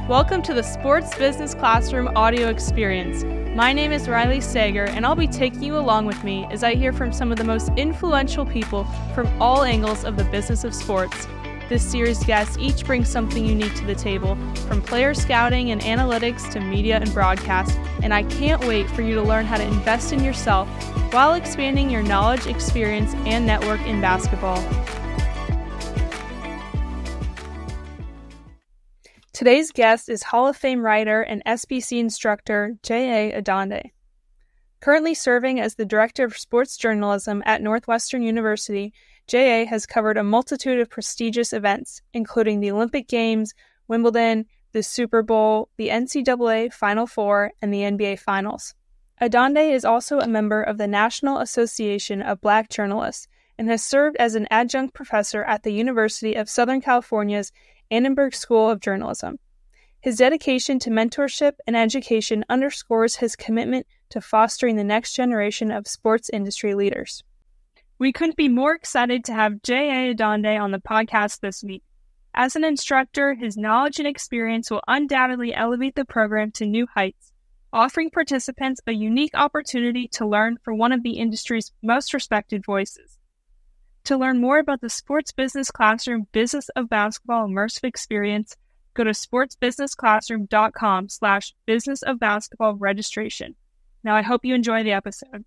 Welcome to the Sports Business Classroom Audio Experience. My name is Riley Sager, and I'll be taking you along with me as I hear from some of the most influential people from all angles of the business of sports. This series guests each bring something unique to the table, from player scouting and analytics to media and broadcast, and I can't wait for you to learn how to invest in yourself while expanding your knowledge, experience, and network in basketball. Today's guest is Hall of Fame writer and SBC instructor J.A. Adande. Currently serving as the Director of Sports Journalism at Northwestern University, J.A. has covered a multitude of prestigious events, including the Olympic Games, Wimbledon, the Super Bowl, the NCAA Final Four, and the NBA Finals. Adande is also a member of the National Association of Black Journalists and has served as an adjunct professor at the University of Southern California's Annenberg School of Journalism. His dedication to mentorship and education underscores his commitment to fostering the next generation of sports industry leaders. We couldn't be more excited to have J.A. Adande on the podcast this week. As an instructor, his knowledge and experience will undoubtedly elevate the program to new heights, offering participants a unique opportunity to learn from one of the industry's most respected voices. To learn more about the Sports Business Classroom Business of Basketball Immersive Experience, go to sportsbusinessclassroom.com/business of basketball registration. Now, I hope you enjoy the episode.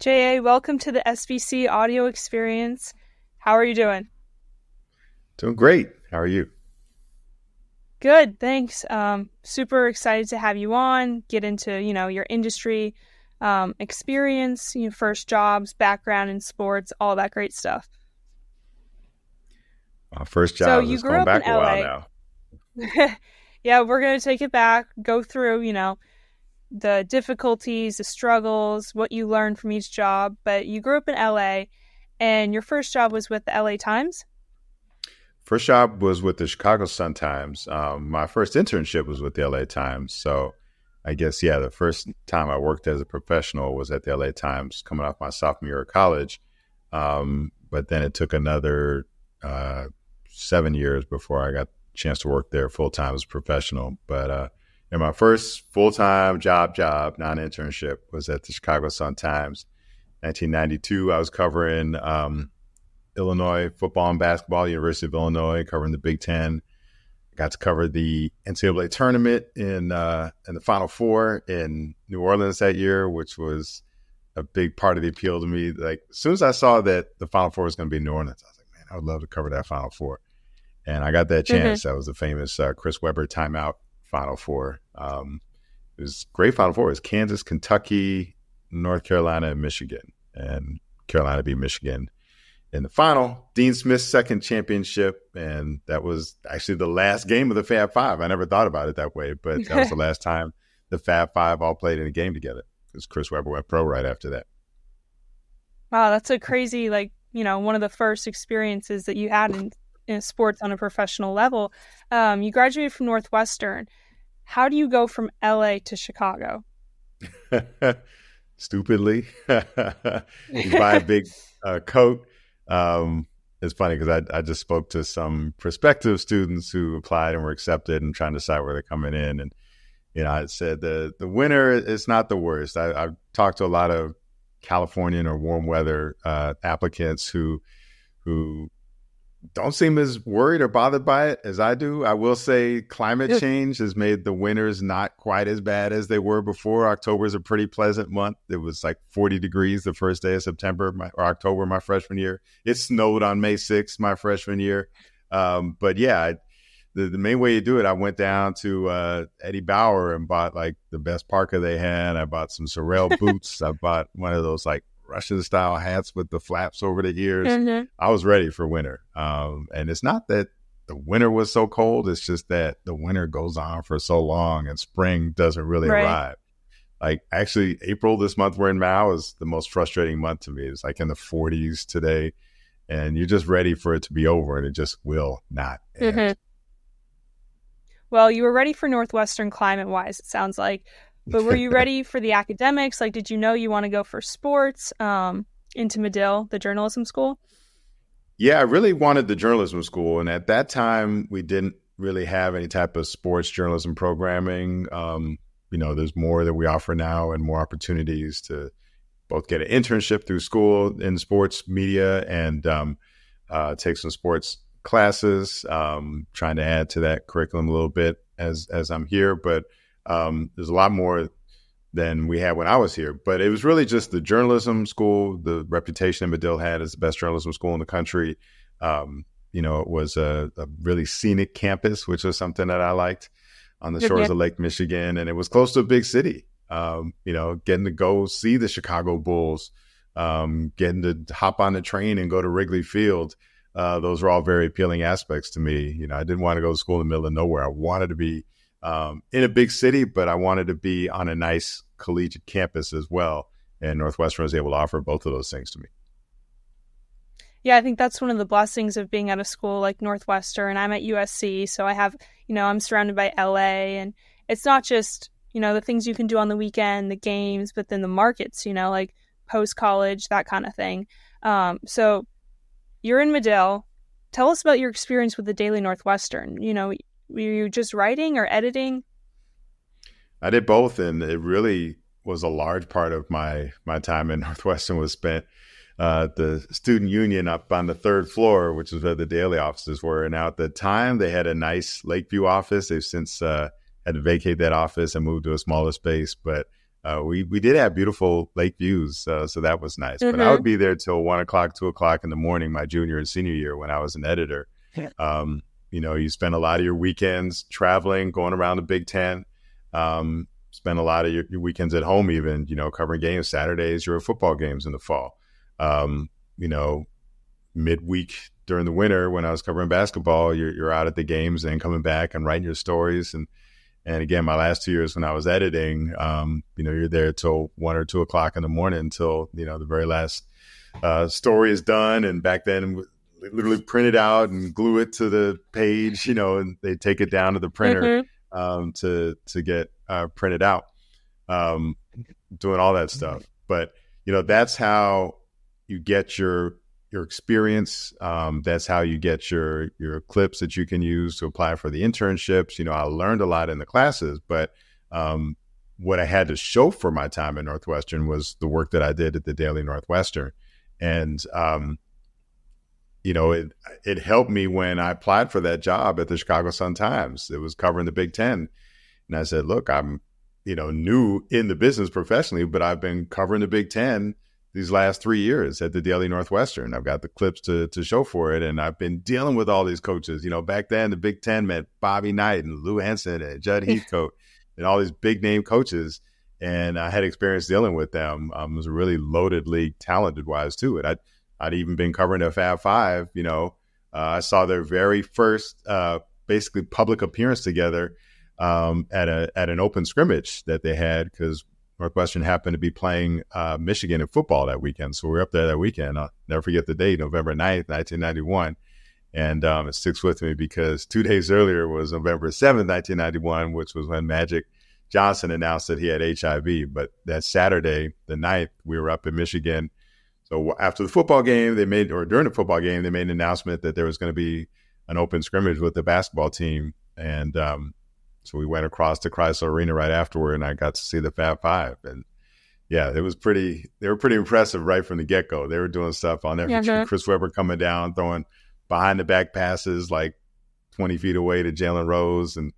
J.A., welcome to the SBC Audio Experience. How are you doing? Doing great. How are you? Good, thanks. Super excited to have you on, get into, your industry experience, first jobs, background in sports, all that great stuff. My first job is going back a while now. Yeah, we're going to take it back, go through, the difficulties, the struggles, what you learned from each job. But you grew up in LA, and your first job was with the LA Times? First job was with the Chicago Sun-Times. My first internship was with the LA Times. So I guess, the first time I worked as a professional was at the LA Times coming off my sophomore year of college. But then it took another 7 years before I got a chance to work there full time as a professional. But my first full-time job, non-internship, was at the Chicago Sun-Times. 1992, I was covering Illinois football and basketball, University of Illinois, covering the Big Ten. Got to cover the NCAA tournament in the Final Four in New Orleans that year, which was a big part of the appeal to me. Like, as soon as I saw that the Final Four was going to be in New Orleans, I was like, man, I would love to cover that Final Four. And I got that chance. That was the famous Chris Webber timeout Final Four. It was a great Final Four. It was Kansas, Kentucky, North Carolina, and Michigan. And Carolina beat Michigan in the final. Dean Smith's second championship, and that was actually the last game of the Fab Five. I never thought about it that way, but that was the last time the Fab Five all played in a game together, because Chris Webber went pro right after that. Wow, that's a crazy, one of the first experiences that you had in sports on a professional level. You graduated from Northwestern. How do you go from LA to Chicago? Stupidly. You buy a big coat. It's funny because I just spoke to some prospective students who applied and were accepted and trying to decide where they're coming in. And, I said the winter is not the worst. I've talked to a lot of Californian or warm weather applicants who don't seem as worried or bothered by it as I do. I will say climate change has made the winters not quite as bad as they were before. October is a pretty pleasant month. It was like 40 degrees the first day of September or October my freshman year. It snowed on May 6th my freshman year. But yeah, the main way you do it, I went down to Eddie Bauer and bought like the best parka they had. I bought some Sorel boots. I bought one of those like Russian style hats with the flaps over the ears. Mm-hmm. I was ready for winter. And it's not that the winter was so cold. It's just that the winter goes on for so long and spring doesn't really arrive. Like actually April, this month we're in now, is the most frustrating month to me. It's like in the 40s today, and you're just ready for it to be over, and it just will not end. Mm-hmm. Well, you were ready for Northwestern climate wise, it sounds like. But were you ready for the academics? Like, did you know you want to go for sports into Medill, the journalism school? Yeah, I really wanted the journalism school. And at that time, we didn't really have any type of sports journalism programming. There's more that we offer now and more opportunities to both get an internship through school in sports media and take some sports classes, trying to add to that curriculum a little bit as I'm here. But there's a lot more than we had when I was here. But it was really just the journalism school, the reputation Medill had as the best journalism school in the country. It was a really scenic campus, which was something that I liked on the shores of Lake Michigan. And it was close to a big city, getting to go see the Chicago Bulls, getting to hop on the train and go to Wrigley Field. Those were all very appealing aspects to me. I didn't want to go to school in the middle of nowhere. I wanted to be in a big city, but I wanted to be on a nice collegiate campus as well. And Northwestern was able to offer both of those things to me. Yeah, I think that's one of the blessings of being at a school like Northwestern. I'm at USC, so I have, I'm surrounded by LA, and it's not just, the things you can do on the weekend, the games, but then the markets, like post-college, that kind of thing. So you're in Medill. Tell us about your experience with the Daily Northwestern. Were you just writing or editing? I did both, and it really was a large part of my time in Northwestern was spent the student union up on the third floor, which is where the Daily offices were. And now at the time, they had a nice Lakeview office. They've since had to vacate that office and move to a smaller space. But we did have beautiful lake views, so that was nice. Mm-hmm. But I would be there till 1 o'clock, 2 o'clock in the morning, my junior and senior year when I was an editor. Yeah. You spend a lot of your weekends traveling, going around the Big Ten. Spend a lot of your weekends at home, even, covering games. Saturdays, you're at football games in the fall. Midweek during the winter when I was covering basketball, you're out at the games and coming back and writing your stories. And again, my last 2 years when I was editing, you're there till 1 or 2 o'clock in the morning until, the very last story is done. And back then, literally print it out and glue it to the page, and they take it down to the printer to get printed out, doing all that stuff. But, that's how you get your experience. That's how you get your clips that you can use to apply for the internships. I learned a lot in the classes, but what I had to show for my time at Northwestern was the work that I did at the Daily Northwestern. And, it helped me when I applied for that job at the Chicago Sun-Times. It was covering the Big Ten. And I said, look, I'm, new in the business professionally, but I've been covering the Big Ten these last 3 years at the Daily Northwestern. I've got the clips to show for it. And I've been dealing with all these coaches. Back then, the Big Ten meant Bobby Knight and Lou Henson and Judd Heathcote and all these big name coaches. And I had experience dealing with them. It was a really loaded league, talented wise too. And I'd even been covering the Fab Five. I saw their very first basically public appearance together at an open scrimmage that they had because Northwestern happened to be playing Michigan in football that weekend. So we were up there that weekend. I'll never forget the date, November 9th, 1991. And it sticks with me because 2 days earlier was November 7th, 1991, which was when Magic Johnson announced that he had HIV. But that Saturday, the 9th, we were up in Michigan. So after the football game, during the football game, they made an announcement that there was going to be an open scrimmage with the basketball team. And so we went across to Chrysler Arena right afterward, and I got to see the Fab Five. And yeah, they were pretty impressive right from the get-go. They were doing stuff on there. Chris Webber coming down, throwing behind the back passes like 20 feet away to Jalen Rose. And,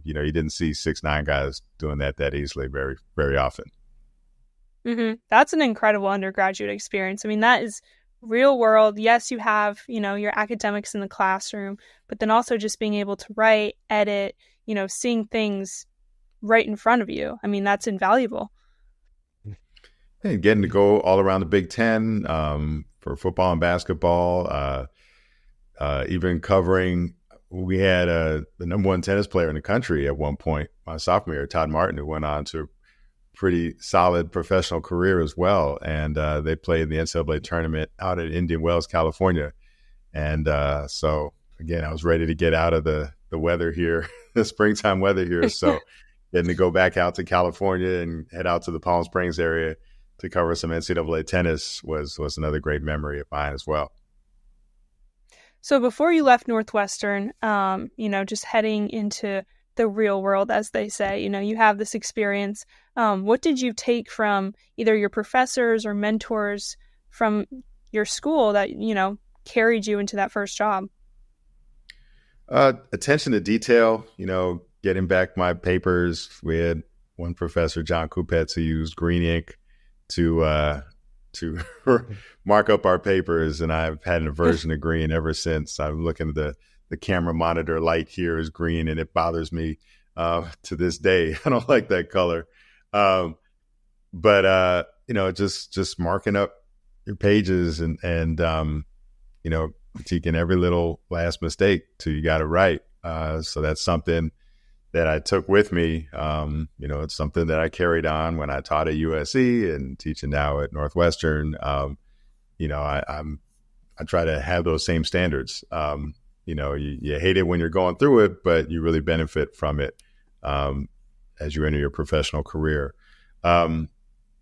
you didn't see 6'9" guys doing that easily very, very often. Mm-hmm. That's an incredible undergraduate experience. I mean, that is real world. Yes, you have, your academics in the classroom, but then also just being able to write, edit, seeing things right in front of you. I mean, that's invaluable. And getting to go all around the Big Ten for football and basketball, even covering, we had the number one tennis player in the country at one point, my sophomore year, Todd Martin, who went on to pretty solid professional career as well. And they played in the NCAA tournament out at Indian Wells, California. And so, again, I was ready to get out of the weather here, the springtime weather here. So getting to go back out to California and head out to the Palm Springs area to cover some NCAA tennis was another great memory of mine as well. So before you left Northwestern, just heading into the real world, as they say, you have this experience. What did you take from either your professors or mentors from your school that, carried you into that first job? Attention to detail, getting back my papers. We had one professor, John Kupetz, who used green ink to mark up our papers, and I've had an aversion to green ever since. I'm looking at the camera monitor light here is green, and it bothers me to this day. I don't like that color. But just marking up your pages and critiquing every little last mistake till you got it right. So that's something that I took with me. It's something that I carried on when I taught at USC and teaching now at Northwestern. I try to have those same standards. You hate it when you're going through it, but you really benefit from it as you enter your professional career. The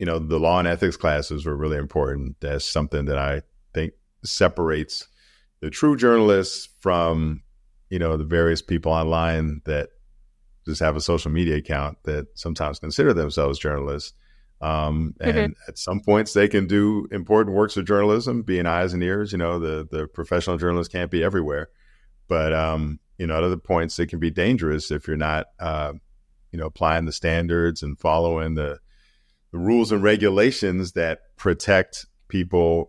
law and ethics classes were really important. That's something that I think separates the true journalists from, the various people online that just have a social media account that sometimes consider themselves journalists. And at some points they can do important works of journalism, being eyes and ears. The professional journalist can't be everywhere. But, at other points it can be dangerous if you're not, applying the standards and following the rules and regulations that protect people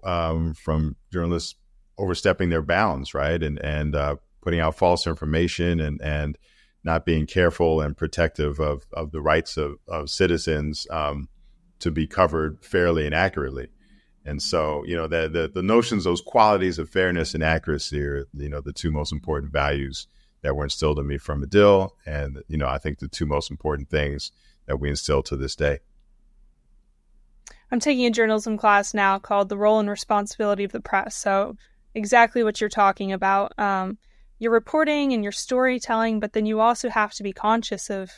from journalists overstepping their bounds, right? And putting out false information and not being careful and protective of the rights of citizens to be covered fairly and accurately. And so, the notions, those qualities of fairness and accuracy are, the two most important values that were instilled in me from Medill. And, I think the two most important things that we instill to this day. I'm taking a journalism class now called The Role and Responsibility of the Press. So exactly what you're talking about. You're reporting and you're storytelling, but then you also have to be conscious of,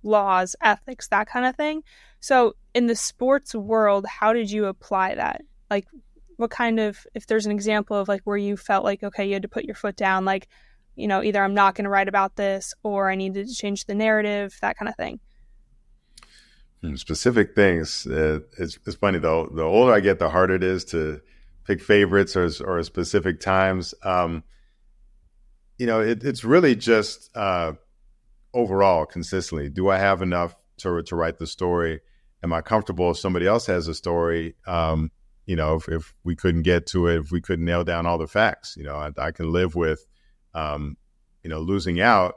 laws, ethics, that kind of thing. So in the sports world, how did you apply that? Like, what kind of, if there's an example of like where you felt like, okay, you had to put your foot down, like, either I'm not going to write about this or I needed to change the narrative, that kind of thing. Specific things. It's funny though. The older I get, the harder it is to pick favorites or specific times. It's really just overall consistently. Do I have enough to write the story? Am I comfortable if somebody else has a story? If we couldn't get to it, if we couldn't nail down all the facts, I can live with, losing out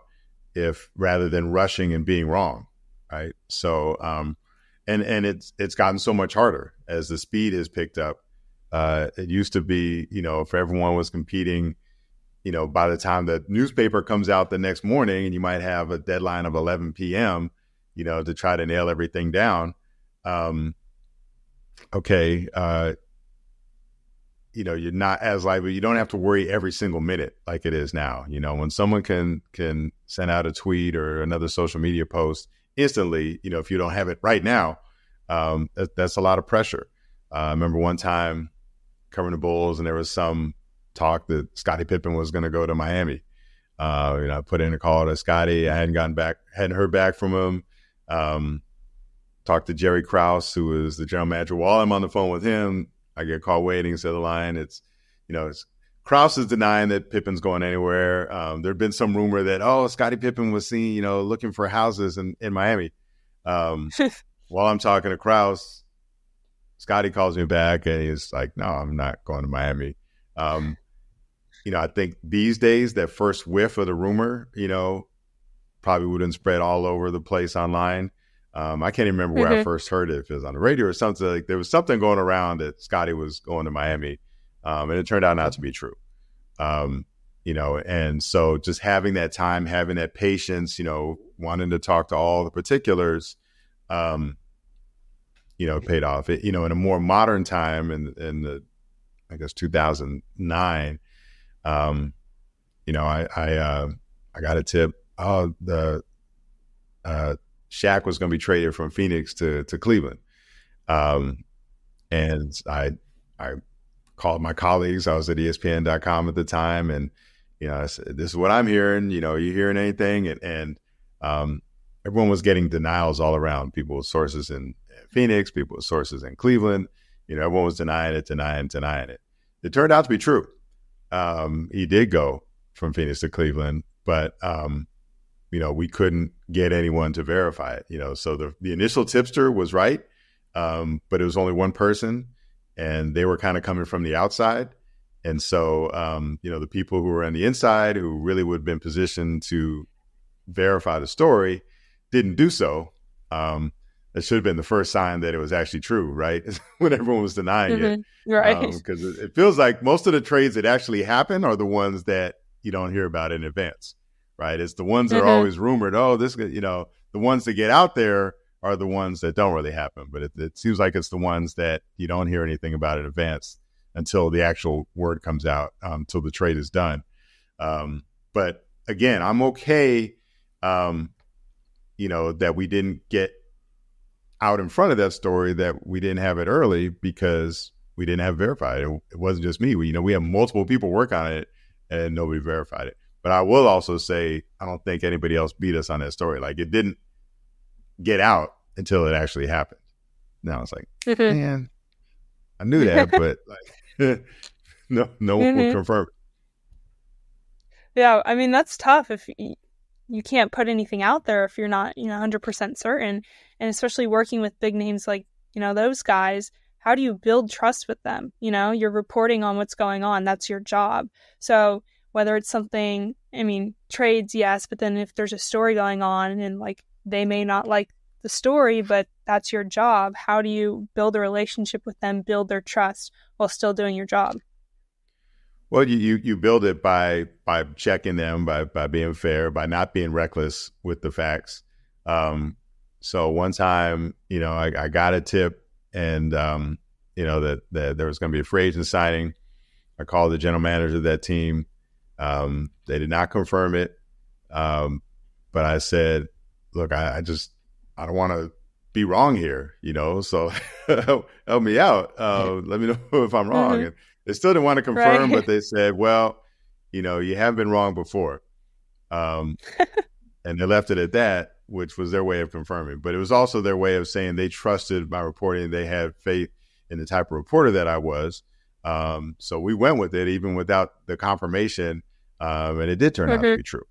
if rather than rushing and being wrong. Right. So, and it's gotten so much harder as the speed has picked up. It used to be, if everyone was competing, by the time the newspaper comes out the next morning and you might have a deadline of 11 p.m., to try to nail everything down. You're not as liable. You don't have to worry every single minute like it is now. When someone can send out a tweet or another social media post instantly, if you don't have it right now, that's a lot of pressure. I remember one time covering the Bulls and there was some talk that Scottie Pippen was going to go to Miami. I put in a call to Scottie. I hadn't heard back from him. Talked to Jerry Krause, who was the general manager. While I'm on the phone with him, I get called waiting to the line. It's Krause is denying that Pippen's going anywhere. There'd been some rumor that, Scottie Pippen was seen, looking for houses in Miami. While I'm talking to Krause, Scottie calls me back and he's like, no, I'm not going to Miami. I think these days that first whiff of the rumor, probably wouldn't spread all over the place online. I can't even remember where I first heard it, if it was on the radio or something. Like there was something going around that Scottie was going to Miami, and it turned out not to be true. And so just having that time, having that patience, wanting to talk to all the particulars, paid off. In a more modern time, in the, I guess 2009, I got a tip. Shaq was going to be traded from Phoenix to Cleveland. And I called my colleagues. I was at ESPN.com at the time, and I said, "This is what I'm hearing. Are you hearing anything?" And everyone was getting denials all around. People with sources in Phoenix, people with sources in Cleveland. Everyone was denying it. It turned out to be true. He did go from Phoenix to Cleveland, but we couldn't get anyone to verify it. So the initial tipster was right, but it was only one person, and they were kind of coming from the outside. And so, the people who were on the inside, who really would have been positioned to verify the story, didn't do so. That should have been the first sign that it was actually true, right? When everyone was denying it. Right. Because it feels like most of the trades that actually happen are the ones that you don't hear about in advance, right? It's the ones that are always rumored. Oh, the ones that get out there are the ones that don't really happen. But it seems like it's the ones that you don't hear anything about in advance until the actual word comes out, till the trade is done. But again, I'm okay, that we didn't get out in front of that story, that we didn't have it early, because we didn't have it verified. It wasn't just me. We have multiple people work on it, and nobody verified it. But I will also say, I don't think anybody else beat us on that story. Like, it didn't get out until it actually happened. Now it's like, man, I knew that, but like, no one will confirm it. Yeah, I mean, that's tough if you can't put anything out there if you're not 100% certain. And especially working with big names like those guys, how do you build trust with them? You're reporting on what's going on. That's your job. So whether it's something, trades, yes, but then if there's a story going on and like they may not like the story, but that's your job, how do you build a relationship with them, build their trust while still doing your job? Well, you build it by checking them, by being fair, by not being reckless with the facts. So one time, I got a tip, and that there was going to be a free agent signing. I called the general manager of that team. They did not confirm it, but I said, "Look, I don't want to be wrong here, so help me out. Let me know if I'm wrong." And they still didn't want to confirm, but they said, "Well, you haven't been wrong before." And they left it at that, which was their way of confirming. But it was also their way of saying they trusted my reporting. They had faith in the type of reporter that I was. So we went with it, even without the confirmation. And it did turn out to be true.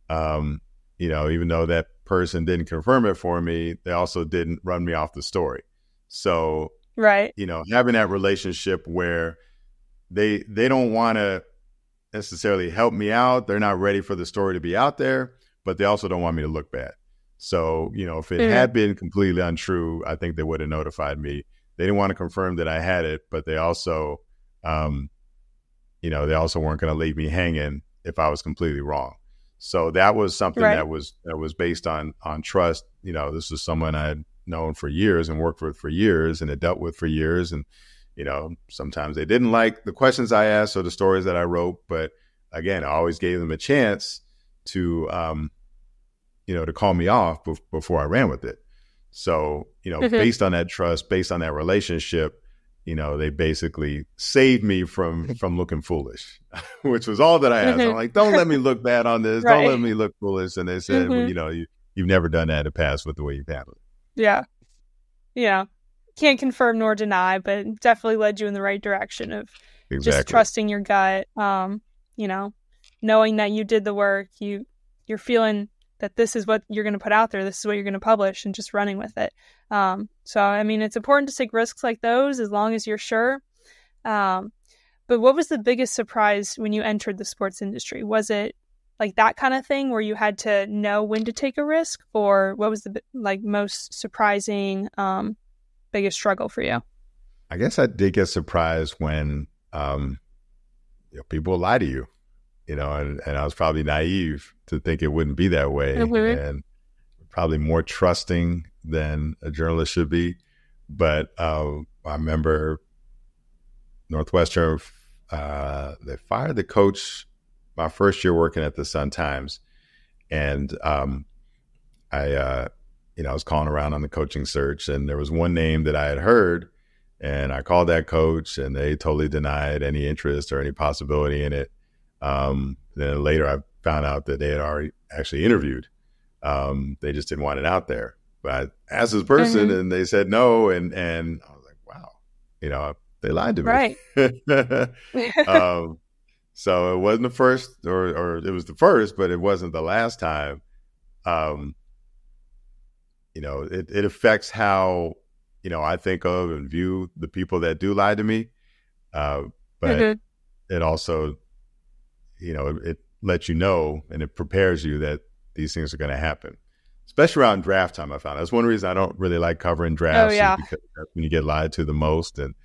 Even though that person didn't confirm it for me, they also didn't run me off the story. So, having that relationship where they don't want to necessarily help me out. They're not ready for the story to be out there, but they also don't want me to look bad. So, if it had been completely untrue, I think they would have notified me. They didn't want to confirm that I had it, but they also, they also weren't going to leave me hanging if I was completely wrong. So that was something that was based on trust. This was someone I had known for years and worked with for years and had dealt with for years. And, sometimes they didn't like the questions I asked or the stories that I wrote. But again, I always gave them a chance to, to call me off before I ran with it. So, based on that trust, based on that relationship, they basically saved me from looking foolish, which was all that I asked. I'm like, don't let me look bad on this. Don't let me look foolish. And they said, well, you've never done that in the past with the way you've handled it. Yeah. Yeah. Can't confirm nor deny, but definitely led you in the right direction of just trusting your gut. Knowing that you did the work, you're feeling that this is what you're going to put out there. This is what you're going to publish, and just running with it. So, it's important to take risks like those as long as you're sure. But what was the biggest surprise when you entered the sports industry? Was it like that kind of thing where you had to know when to take a risk, or what was the most surprising, biggest struggle for you? I guess I did get surprised when people lie to you, and I was probably naive to think it wouldn't be that way, and probably more trusting than a journalist should be. But I remember Northwestern, they fired the coach my first year working at the Sun-Times, and I was calling around on the coaching search, and there was one name that I had heard And I called that coach, and they totally denied any interest or any possibility in it. Then later I found out that they had already actually interviewed. They just didn't want it out there. But I asked this person, and they said no. And I was like, wow, they lied to me. Right. So it wasn't the first, or it was the first, but it wasn't the last time. It affects how, I think of and view the people that do lie to me. But it also, it lets you know, and it prepares you that these things are going to happen, especially around draft time. I found that's one reason I don't really like covering drafts, is because that's when you get lied to the most. And,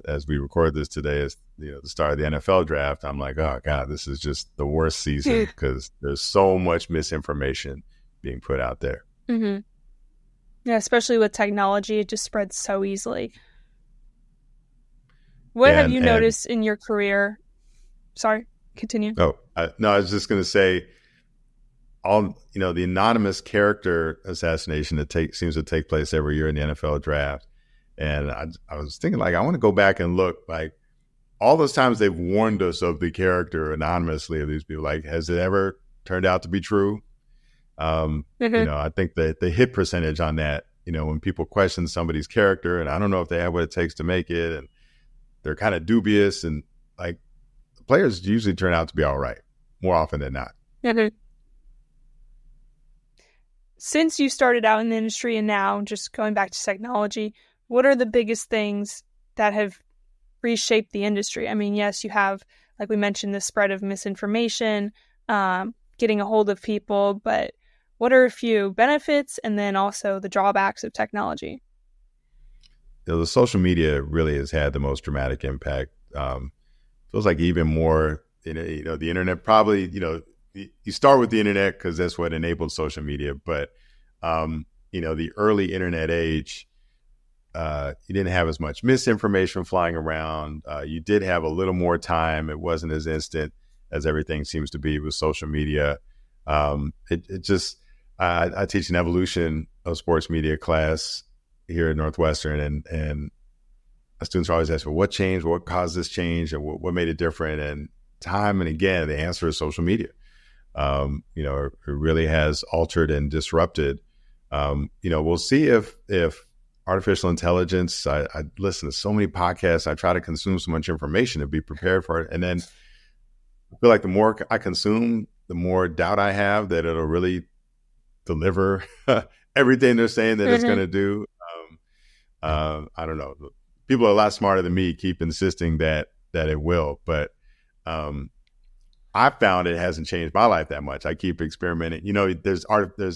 as we record this today is, the start of the NFL draft. I'm like, oh God, this is just the worst season because there's so much misinformation being put out there. Mm-hmm. Yeah, especially with technology, it just spreads so easily. What have you noticed in your career? Sorry, continue. No, I was just going to say, the anonymous character assassination that seems to take place every year in the NFL draft. And I was thinking, I want to go back and look, all those times they've warned us of the character anonymously of these people. Has it ever turned out to be true? I think that the hit percentage on that, when people question somebody's character, and I don't know if they have what it takes to make it, and they're kind of dubious, and the players usually turn out to be all right more often than not. Since you started out in the industry and now just going back to technology, what are the biggest things that have reshaped the industry? I mean, yes, you have, like we mentioned, the spread of misinformation, getting a hold of people, but what are a few benefits and then also the drawbacks of technology? The social media really has had the most dramatic impact. Feels like even more, the internet probably, you start with the internet because that's what enabled social media. But, the early internet age, you didn't have as much misinformation flying around. You did have a little more time. It wasn't as instant as everything seems to be with social media. I teach an evolution of sports media class here at Northwestern, and students are always asking, what changed? What caused this change? And what made it different? And time and again, the answer is social media. It really has altered and disrupted. We'll see if artificial intelligence, I listen to so many podcasts, I try to consume so much information to be prepared for it. And then I feel like the more I consume, the more doubt I have that it'll really deliver everything they're saying that it's going to do. I don't know. People are a lot smarter than me keep insisting that it will, but I found it hasn't changed my life that much. I keep experimenting. There's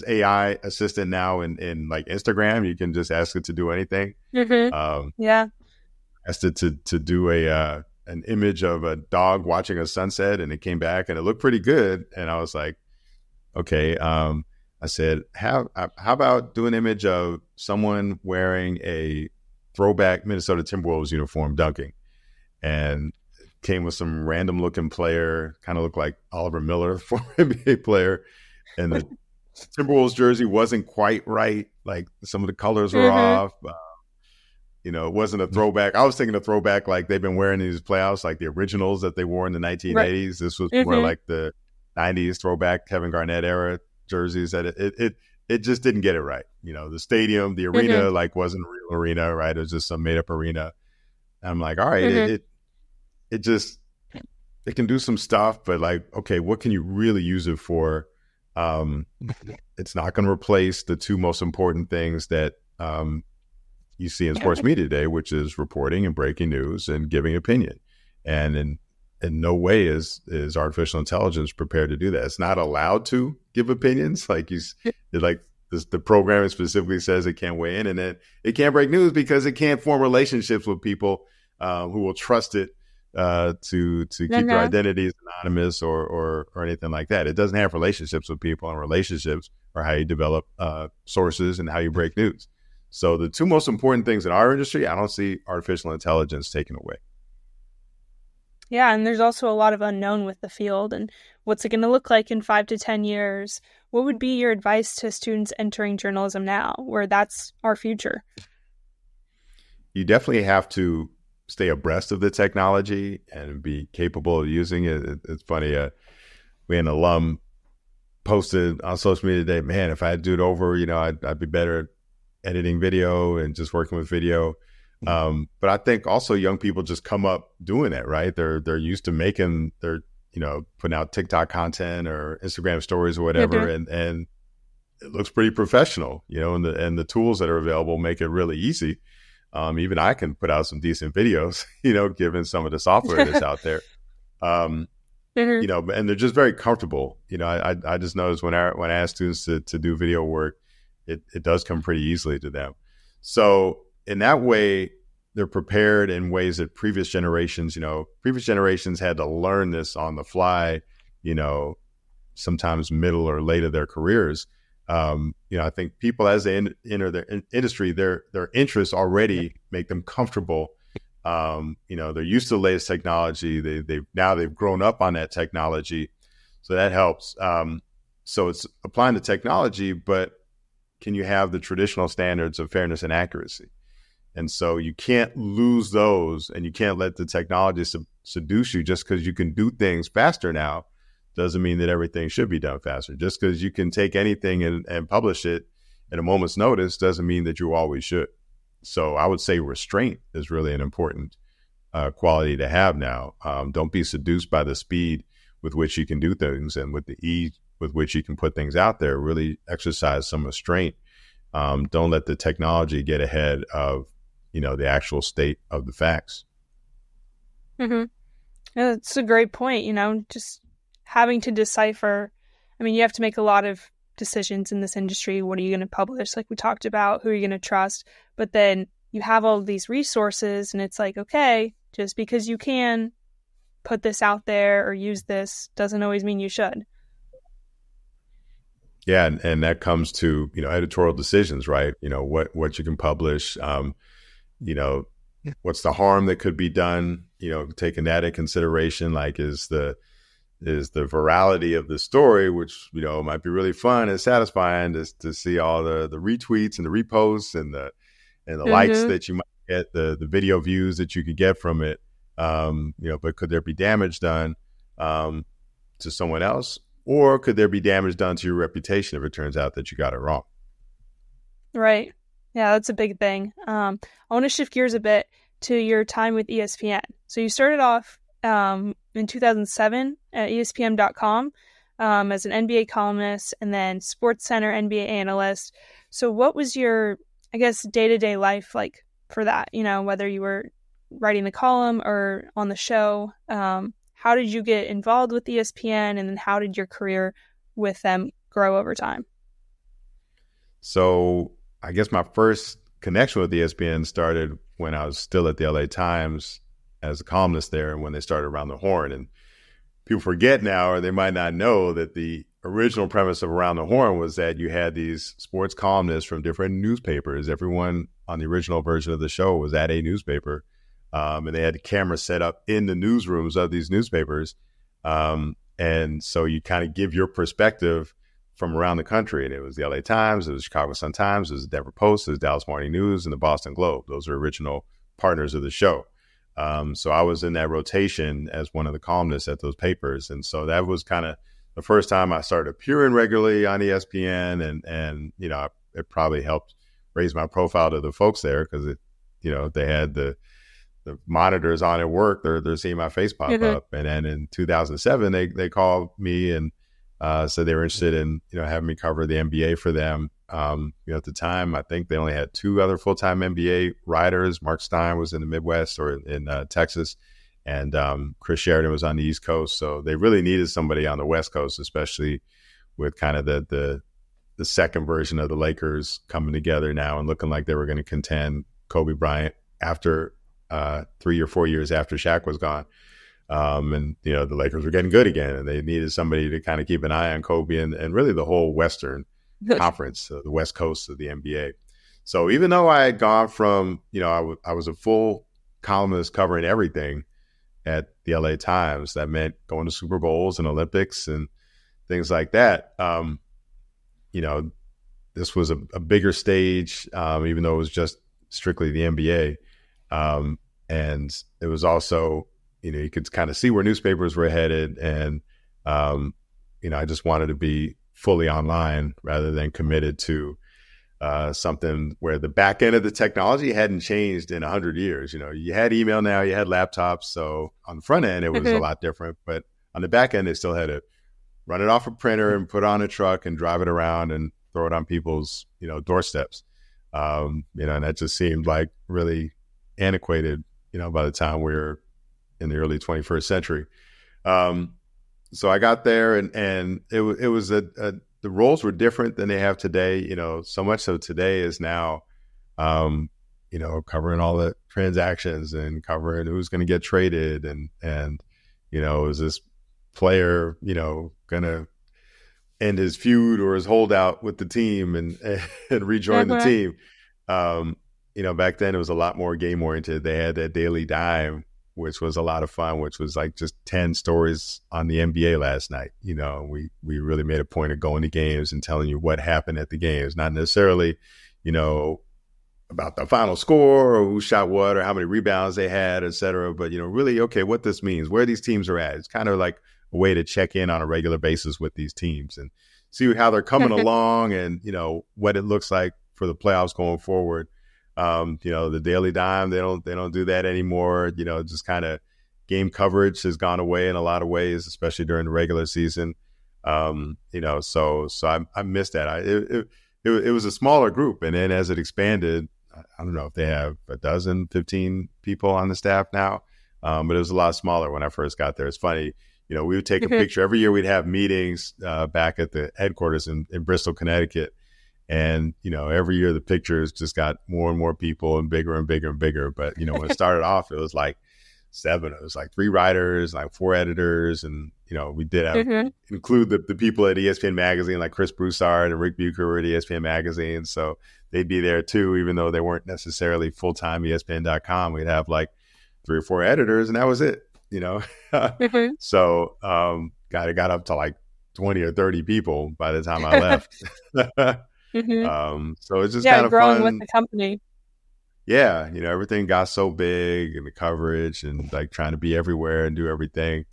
AI assistant now in Instagram. You can just ask it to do anything. Asked it to do an image of a dog watching a sunset, and it came back and it looked pretty good. And I was like, okay. I said, how about do an image of someone wearing a throwback Minnesota Timberwolves uniform dunking? And came with some random looking player, kind of looked like Oliver Miller, former NBA player. And the Timberwolves jersey wasn't quite right. Some of the colors were off. It wasn't a throwback. I was thinking a throwback like they've been wearing in these playoffs, like the originals that they wore in the 1980s. Right. This was more like the 90s throwback Kevin Garnett era jerseys. That it just didn't get it right. The stadium, the arena, wasn't a real arena, right? It was just some made up arena. And I'm like, all right, it can do some stuff, but okay, what can you really use it for? It's not going to replace the two most important things that you see in sports media today, which is reporting and breaking news and giving opinion. And in no way is artificial intelligence prepared to do that. It's not allowed to give opinions. The programming specifically says it can't weigh in, and it can't break news because it can't form relationships with people who will trust it to keep their identities anonymous or anything like that. It doesn't have relationships with people, and relationships are how you develop sources and how you break news. So the two most important things in our industry, I don't see artificial intelligence taking away. Yeah, and there's also a lot of unknown with the field, and what's it going to look like in 5 to 10 years? What would be your advice to students entering journalism now, where that's our future? you definitely have to stay abreast of the technology and be capable of using it. It's funny. We had an alum posted on social media today, man, if I had to do it over, I'd be better at editing video and just working with video. But I think also young people just come up doing it, right? They're used to making their, putting out TikTok content or Instagram stories or whatever. And it looks pretty professional, and the tools that are available make it really easy. Even I can put out some decent videos, given some of the software that's out there. And they're just very comfortable. I just noticed when I ask students to do video work, it does come pretty easily to them. So in that way, they're prepared in ways that previous generations had to learn this on the fly, sometimes middle or late of their careers. I think people, as they enter the industry, their interests already make them comfortable. They're used to the latest technology. They've grown up on that technology, so that helps. So it's applying the technology, but can you have the traditional standards of fairness and accuracy? And so you can't lose those, and you can't let the technology seduce you. Just because you can do things faster now doesn't mean that everything should be done faster. Just because you can take anything and publish it at a moment's notice doesn't mean that you always should. So I would say restraint is really an important quality to have now. Don't be seduced by the speed with which you can do things and with the ease with which you can put things out there. Really exercise some restraint. Don't let the technology get ahead of, the actual state of the facts. Mm-hmm. Yeah, that's a great point. Just having to decipher. I mean, you have to make a lot of decisions in this industry. What are you going to publish? Like we talked about, who are you going to trust? But then you have all of these resources, and it's like, okay, just because you can put this out there or use this doesn't always mean you should. Yeah, and that comes to, editorial decisions, right? What you can publish, what's the harm that could be done, taking that into consideration, like is the virality of the story, which, might be really fun and satisfying to see all the retweets and the reposts and the likes that you might get, the video views that you could get from it. But could there be damage done to someone else? Or could there be damage done to your reputation if it turns out that you got it wrong? Right. Yeah, that's a big thing. I want to shift gears a bit to your time with ESPN. So you started off in 2007 at ESPN.com as an NBA columnist and then SportsCenter NBA analyst. So what was your, day-to-day life like for that? Whether you were writing the column or on the show, how did you get involved with ESPN, and then how did your career with them grow over time? So I guess my first connection with ESPN started when I was still at the LA Times as a columnist there, and when they started Around the Horn. And people forget now, or they might not know, that the original premise of Around the Horn was that you had these sports columnists from different newspapers. Everyone on the original version of the show was at a newspaper. And they had cameras set up in the newsrooms of these newspapers. And so you kind of give your perspective from around the country. And it was the LA Times, it was Chicago Sun-Times, it was the Denver Post, it was Dallas Morning News, and the Boston Globe. Those are original partners of the show. So I was in that rotation as one of the columnists at those papers. And so that was kind of the first time I started appearing regularly on ESPN. And it probably helped raise my profile to the folks there, because they had the monitors on at work. They're seeing my face pop up. And then in 2007, they called me and said they were interested in, having me cover the NBA for them. At the time, I think they only had two other full-time NBA writers. Mark Stein was in the Midwest or in Texas, and Chris Sheridan was on the East Coast. So they really needed somebody on the West Coast, especially with kind of the second version of the Lakers coming together now and looking like they were going to contend. Kobe Bryant after 3 or 4 years after Shaq was gone. And, the Lakers were getting good again, and they needed somebody to kind of keep an eye on Kobe and really the whole Western Conference, the West Coast of the NBA. So even though I had gone from, I was a full columnist covering everything at the LA Times, that meant going to Super Bowls and Olympics and things like that. This was a bigger stage, even though it was just strictly the NBA. And it was also, you could kind of see where newspapers were headed. And, I just wanted to be fully online rather than committed to something where the back end of the technology hadn't changed in 100 years. You had email now, you had laptops. So on the front end, it was a lot different. But on the back end, they still had to run it off a printer and put it on a truck and drive it around and throw it on people's, doorsteps. And that just seemed like really antiquated, by the time we were in the early 21st century. So I got there and it was the roles were different than they have today, so much so today is now, covering all the transactions and covering who's going to get traded and, is this player, going to end his feud or his holdout with the team and rejoin the team. Back then it was a lot more game oriented. They had that Daily Dime, which was a lot of fun, which was like just 10 stories on the NBA last night. We really made a point of going to games and telling you what happened at the games, not necessarily, about the final score or who shot what or how many rebounds they had, et cetera. But, really, okay, what this means, where these teams are at. It's kind of like a way to check in on a regular basis with these teams and see how they're coming along and, what it looks like for the playoffs going forward. The Daily Dime, they don't do that anymore. Just kind of game coverage has gone away in a lot of ways, especially during the regular season. So I missed that. It was a smaller group. And then as it expanded, I don't know if they have 15 people on the staff now. But it was a lot smaller when I first got there. It's funny, we would take a picture every year. We'd have meetings back at the headquarters in Bristol, Connecticut. And, every year the pictures just got more and more people and bigger and bigger and bigger. But, when it started off, it was like 7. It was like 3 writers, like 4 editors. And, we did have include the people at ESPN Magazine, like Chris Broussard and Rick Bucher were at ESPN Magazine. So they'd be there too, even though they weren't necessarily full-time ESPN.com. We'd have like 3 or 4 editors and that was it, So it got up to like 20 or 30 people by the time I left. So it's just kind of growing fun with the company. Yeah, everything got so big and the coverage and like trying to be everywhere and do everything.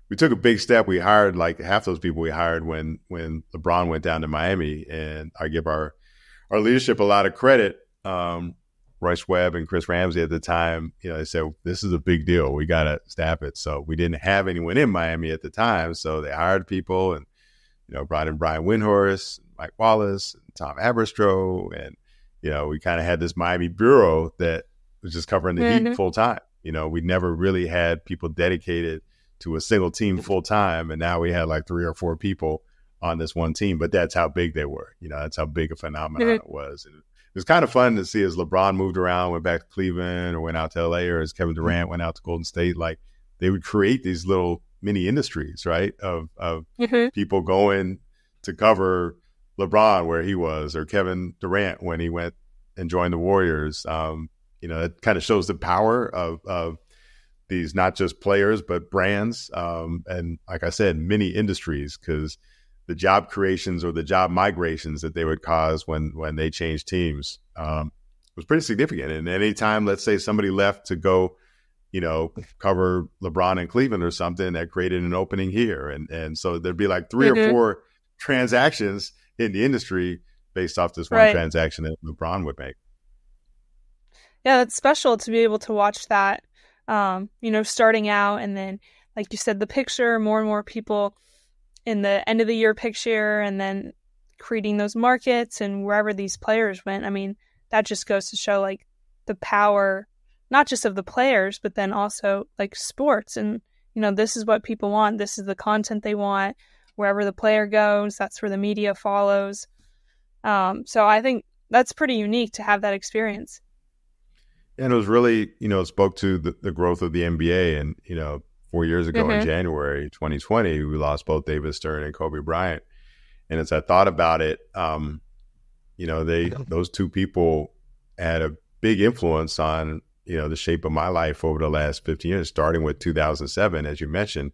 We took a big step. We hired like half those people we hired when LeBron went down to Miami, and I give our leadership a lot of credit. Royce Webb and Chris Ramsey at the time, they said, this is a big deal. We got to staff it. So we didn't have anyone in Miami at the time. So they hired people and, brought in Brian Windhorst, Mike Wallace, and Tom Aberstroh. And, we kind of had this Miami bureau that was just covering the Heat full time. We never really had people dedicated to a single team full time. And now we had like 3 or 4 people on this one team, but that's how big they were. That's how big a phenomenon it was. And it was kind of fun to see as LeBron moved around, went back to Cleveland or went out to LA, or as Kevin Durant went out to Golden State, like they would create these little mini industries, right? Of people going to cover LeBron where he was, or Kevin Durant when he went and joined the Warriors. It kind of shows the power of these, not just players, but brands. And like I said, mini industries, because the job creations or the job migrations that they would cause when they changed teams was pretty significant. And anytime, let's say somebody left to go, cover LeBron in Cleveland or something, that created an opening here. And so there'd be like 3 or 4 transactions in the industry based off this one transaction that LeBron would make. Yeah, that's special to be able to watch that, starting out. And then, like you said, the picture, more and more people in the end of the year picture, and then creating those markets and wherever these players went. I mean, that just goes to show like the power, not just of the players, but then also like sports. And, this is what people want. This is the content they want. Wherever the player goes, that's where the media follows. So I think that's pretty unique to have that experience. And it was really, it spoke to the growth of the NBA. And, 4 years ago in January 2020, we lost both David Stern and Kobe Bryant. And as I thought about it, those 2 people had a big influence on, the shape of my life over the last 15 years, starting with 2007, as you mentioned.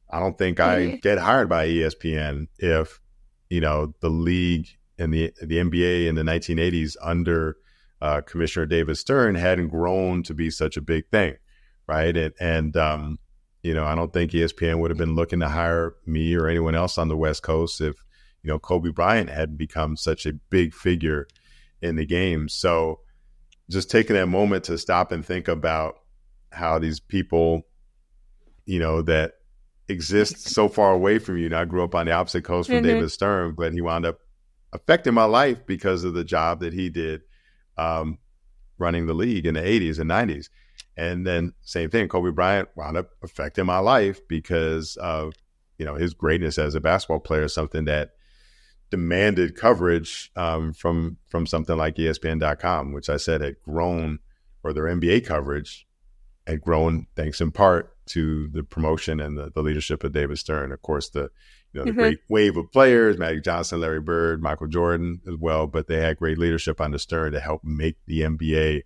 I don't think I get hired by ESPN if, the league and the NBA in the 1980s under Commissioner David Stern hadn't grown to be such a big thing, right? And I don't think ESPN would have been looking to hire me or anyone else on the West Coast if, Kobe Bryant hadn't become such a big figure in the game. So just taking that moment to stop and think about how these people, that exist so far away from you. And I grew up on the opposite coast from David Stern, but he wound up affecting my life because of the job that he did running the league in the 80s and 90s. And then same thing, Kobe Bryant wound up affecting my life because of, his greatness as a basketball player, something that demanded coverage from something like ESPN.com, which I said had grown, or their NBA coverage had grown thanks in part to the promotion and the leadership of David Stern. Of course, the great wave of players, Magic Johnson, Larry Bird, Michael Jordan as well, but they had great leadership under Stern to help make the NBA,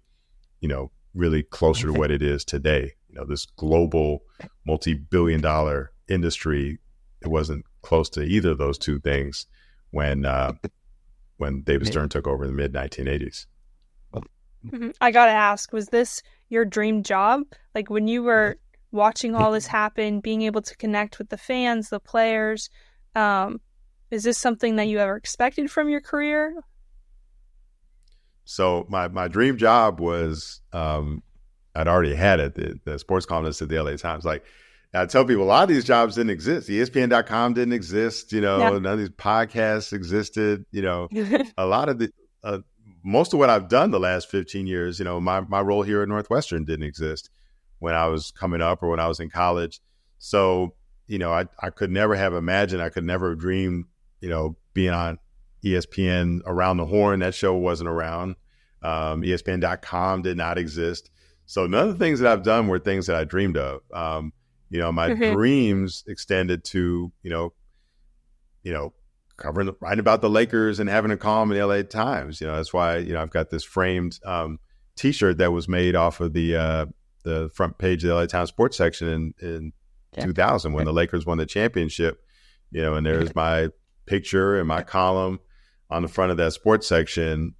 really closer to what it is today. This global multi-billion-dollar industry, it wasn't close to either of those two things when David Stern took over in the mid-1980s. I gotta ask, was this your dream job? Like when you were watching all this happen, being able to connect with the fans, the players, is this something that you ever expected from your career? So my dream job was, I'd already had it, the sports columnist at the LA Times. Like I tell people, a lot of these jobs didn't exist. ESPN.com didn't exist, none of these podcasts existed, a lot of most of what I've done the last 15 years, my role here at Northwestern didn't exist when I was coming up or when I was in college. So, I could never have imagined, I could never have dreamed, being on ESPN Around the Horn. That show wasn't around. ESPN.com did not exist. So none of the things that I've done were things that I dreamed of. My dreams extended to, writing about the Lakers and having a column in the LA Times. That's why, I've got this framed T-shirt that was made off of the front page of the LA Times sports section in 2000 when the Lakers won the championship. And there's my picture and my column on the front of that sports section,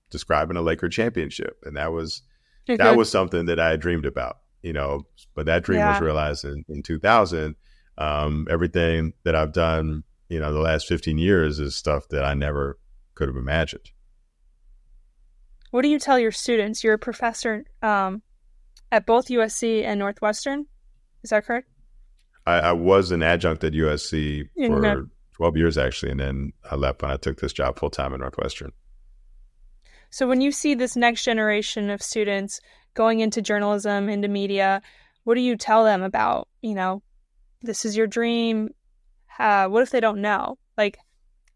describing a Laker championship. And that was something that I had dreamed about, but that dream was realized in 2000. Everything that I've done, the last 15 years is stuff that I never could have imagined. What do you tell your students? You're a professor at both USC and Northwestern. Is that correct? I was an adjunct at USC for 12 years, actually, and then I left when I took this job full-time at Northwestern. So when you see this next generation of students going into journalism, into media, what do you tell them about, this is your dream? What if they don't know? Like,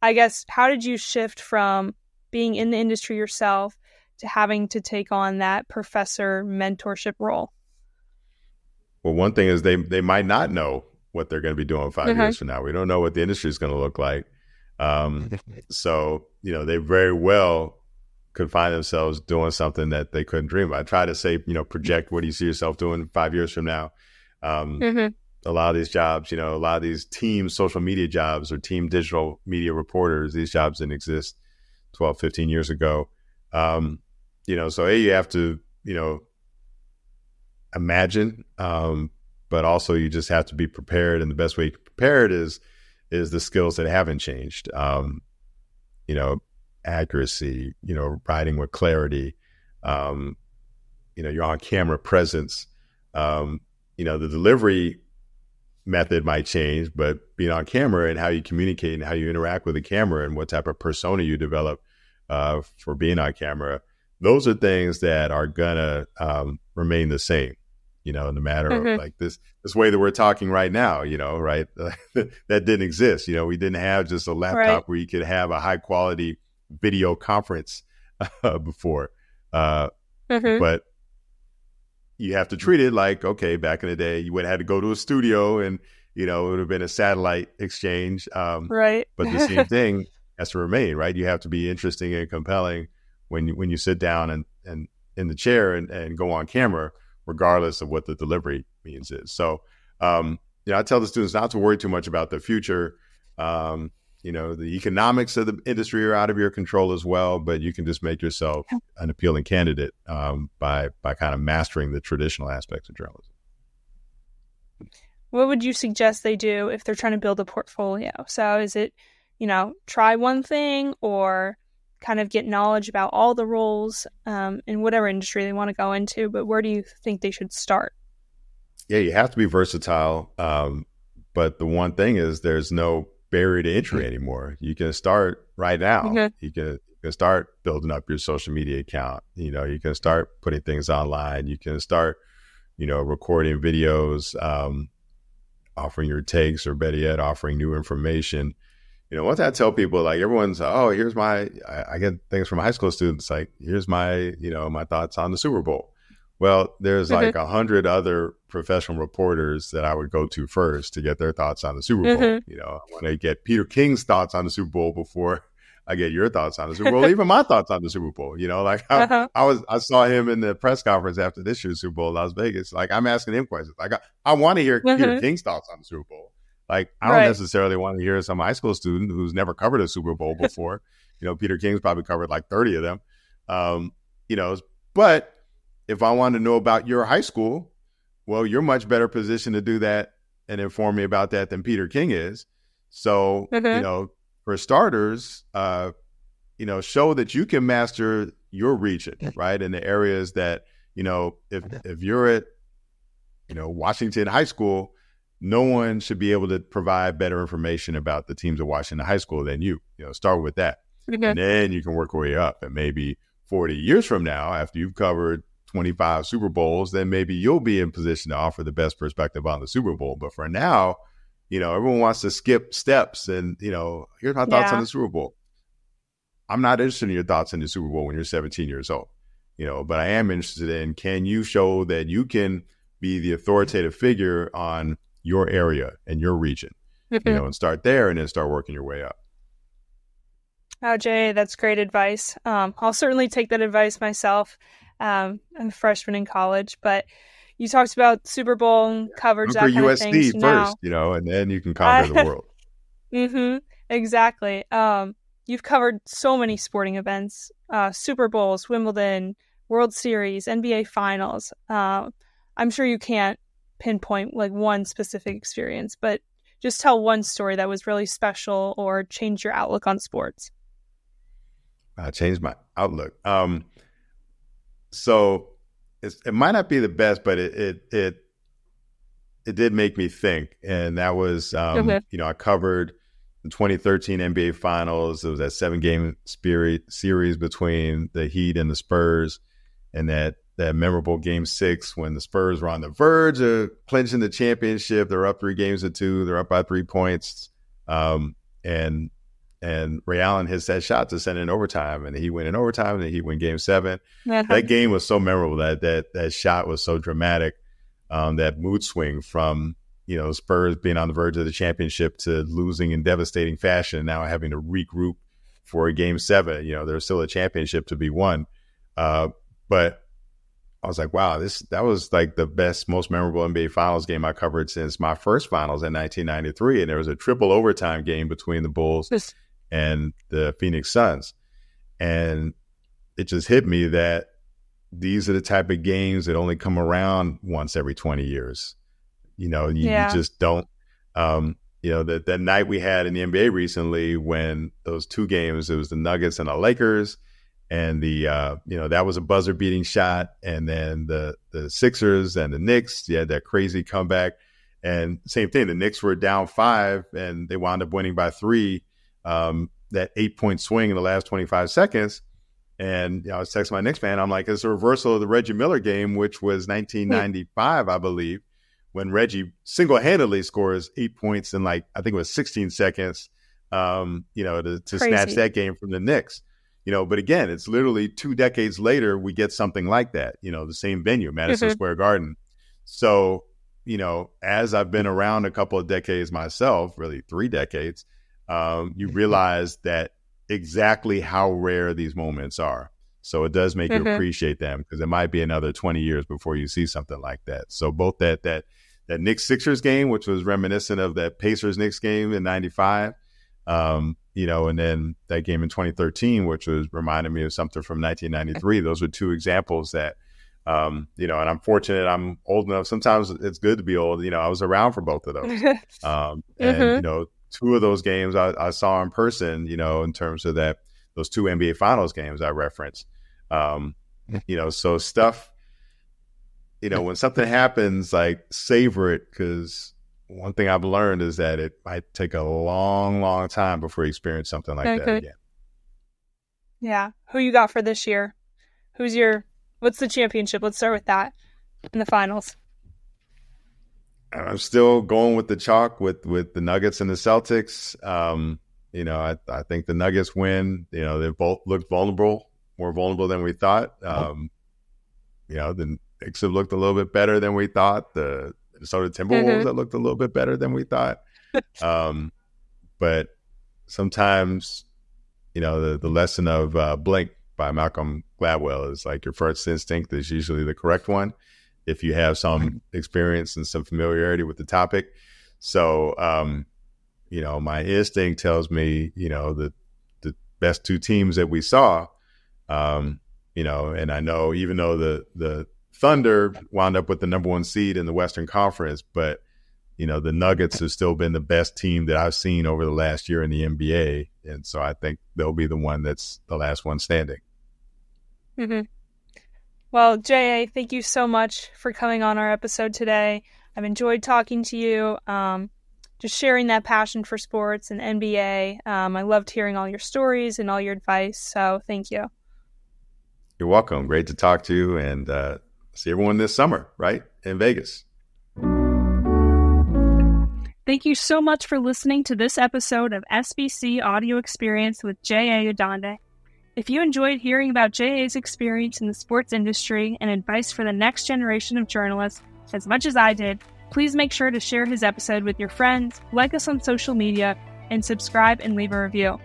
I guess, how did you shift from being in the industry yourself to having to take on that professor mentorship role? Well, one thing is they might not know what they're going to be doing 5 years from now. We don't know what the industry is going to look like. So, they very well could find themselves doing something that they couldn't dream of. I try to say, project what do you see yourself doing 5 years from now. A lot of these jobs, a lot of these team social media jobs or team digital media reporters, these jobs didn't exist 12, 15 years ago. So you have to, imagine, but also you just have to be prepared. And the best way to prepare it is the skills that haven't changed. Accuracy, writing with clarity, your on-camera presence. The delivery method might change, but being on camera and how you communicate and how you interact with the camera and what type of persona you develop for being on camera, those are things that are gonna remain the same, no matter of like this way that we're talking right now, right? That didn't exist. We didn't have just a laptop where you could have a high quality video conference before. But you have to treat it like, okay, back in the day, you would have had to go to a studio and, it would have been a satellite exchange. Right. But the same thing has to remain, right? You have to be interesting and compelling when you sit down and in the chair and go on camera, regardless of what the delivery means is. So, I tell the students not to worry too much about the future. the economics of the industry are out of your control as well, but you can just make yourself an appealing candidate by kind of mastering the traditional aspects of journalism. What would you suggest they do if they're trying to build a portfolio? So is it, try one thing or kind of get knowledge about all the roles in whatever industry they want to go into, but where do you think they should start? Yeah, you have to be versatile. But the one thing is there's no barrier to entry anymore. You can start right now. Mm-hmm. You can start building up your social media account. You can start putting things online. You can start, recording videos, offering your takes, or better yet, offering new information. Once I tell people, like, everyone's, here's I get things from high school students, like, here's my thoughts on the Super Bowl. Well, there's like 100 other professional reporters that I would go to first to get their thoughts on the Super Bowl. I want to get Peter King's thoughts on the Super Bowl before I get your thoughts on the Super Bowl, even my thoughts on the Super Bowl. I saw him in the press conference after this year's Super Bowl in Las Vegas. Like, I'm asking him questions. Like, I want to hear Peter King's thoughts on the Super Bowl. Like, I don't necessarily want to hear some high school student who's never covered a Super Bowl before. Peter King's probably covered like 30 of them. But if I want to know about your high school, well, you're much better positioned to do that and inform me about that than Peter King is. So, for starters, show that you can master your region, right? In the areas that, if you're at, Washington High School, no one should be able to provide better information about the teams at Washington High School than you. Start with that. And then you can work your way up. And maybe 40 years from now, after you've covered 25 Super Bowls, then maybe you'll be in position to offer the best perspective on the Super Bowl. But for now, everyone wants to skip steps and, here's my thoughts on the Super Bowl. I'm not interested in your thoughts on the Super Bowl when you're 17 years old, but I am interested in, can you show that you can be the authoritative figure on your area and your region, and start there and then start working your way up. Oh, Jay, that's great advice. I'll certainly take that advice myself. I'm a freshman in college, but you talked about Super Bowl coverage, that kind USC of thing. So first, and then you can conquer the world. Exactly. You've covered so many sporting events, Super Bowls, Wimbledon, World Series, NBA Finals. I'm sure you can't pinpoint like one specific experience, but just tell one story that was really special or changed your outlook on sports. Changed my outlook. So it might not be the best, but it did make me think. And that was, I covered the 2013 NBA Finals. It was that 7-game series between the Heat and the Spurs, and that memorable Game 6 when the Spurs were on the verge of clinching the championship. They're up 3-2. They're up by 3 points. And Ray Allen hits that shot to send it in overtime, and he went in overtime, and he win Game 7. That game was so memorable. That shot was so dramatic. That mood swing from Spurs being on the verge of the championship to losing in devastating fashion, and now having to regroup for a Game 7. There's still a championship to be won, but I was like, wow, that was like the best, most memorable NBA Finals game I covered since my first Finals in 1993, and there was a triple overtime game between the Bulls and the Phoenix Suns. And it just hit me that these are the type of games that only come around once every 20 years. You just don't, that night we had in the NBA recently when those two games, it was the Nuggets and the Lakers, and that was a buzzer beating shot. And then the Sixers and the Knicks, you had that crazy comeback. And same thing, the Knicks were down 5 and they wound up winning by 3. That 8-point swing in the last 25 seconds. And I was texting my Knicks fan. I'm like, it's a reversal of the Reggie Miller game, which was 1995, I believe, when Reggie single-handedly scores 8 points in I think it was 16 seconds, to snatch that game from the Knicks. But again, it's literally 2 decades later, we get something like that, the same venue, Madison Square Garden. So, as I've been around a couple of decades myself, really 3 decades, you realize that exactly how rare these moments are. So it does make you appreciate them, because it might be another 20 years before you see something like that. So both that Knicks Sixers game, which was reminiscent of that Pacers Knicks game in 95, And then that game in 2013, which was reminding me of something from 1993. Those were two examples that, and I'm fortunate I'm old enough. Sometimes it's good to be old. I was around for both of those. And, two of those games I saw in person, in terms of those two NBA Finals games I referenced. So stuff, when something happens, like savor it, because one thing I've learned is that it might take a long, long time before you experience something like that again. Yeah. Who you got for this year? What's the championship? Let's start with that in the finals. I'm still going with the chalk with the Nuggets and the Celtics. I think the Nuggets win. They both looked more vulnerable than we thought. The Knicks have looked a little bit better than we thought. The Minnesota Timberwolves that looked a little bit better than we thought. But sometimes, the lesson of Blink by Malcolm Gladwell is like your first instinct is usually the correct one if you have some experience and some familiarity with the topic. So, my instinct tells me, the best two teams that we saw, and I know even though the Thunder wound up with the number one seed in the Western Conference, but, the Nuggets have still been the best team that I've seen over the last year in the NBA. And so I think they'll be the one that's the last one standing. Mm-hmm. Well, J.A., thank you so much for coming on our episode today. I've enjoyed talking to you, just sharing that passion for sports and NBA. I loved hearing all your stories and all your advice, so thank you. You're welcome. Great to talk to you, and see everyone this summer, right, in Vegas. Thank you so much for listening to this episode of SBC Audio Experience with J.A. Adande. If you enjoyed hearing about J.A.'s experience in the sports industry and advice for the next generation of journalists as much as I did, please make sure to share his episode with your friends, like us on social media, and subscribe and leave a review.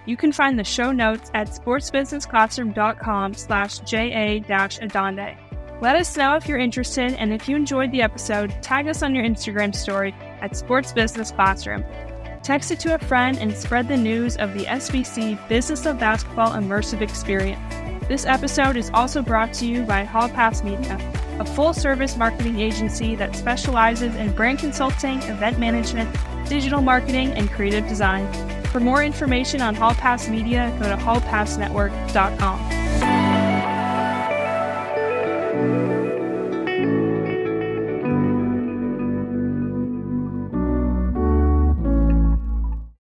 You can find the show notes at sportsbusinessclassroom.com/JA-Adande. Let us know if you're interested, and if you enjoyed the episode, tag us on your Instagram story at Sports Business Classroom. Text it to a friend and spread the news of the SBC Business of Basketball Immersive Experience. This episode is also brought to you by Hall Pass Media, a full-service marketing agency that specializes in brand consulting, event management, digital marketing, and creative design. For more information on Hall Pass Media, go to hallpassnetwork.com.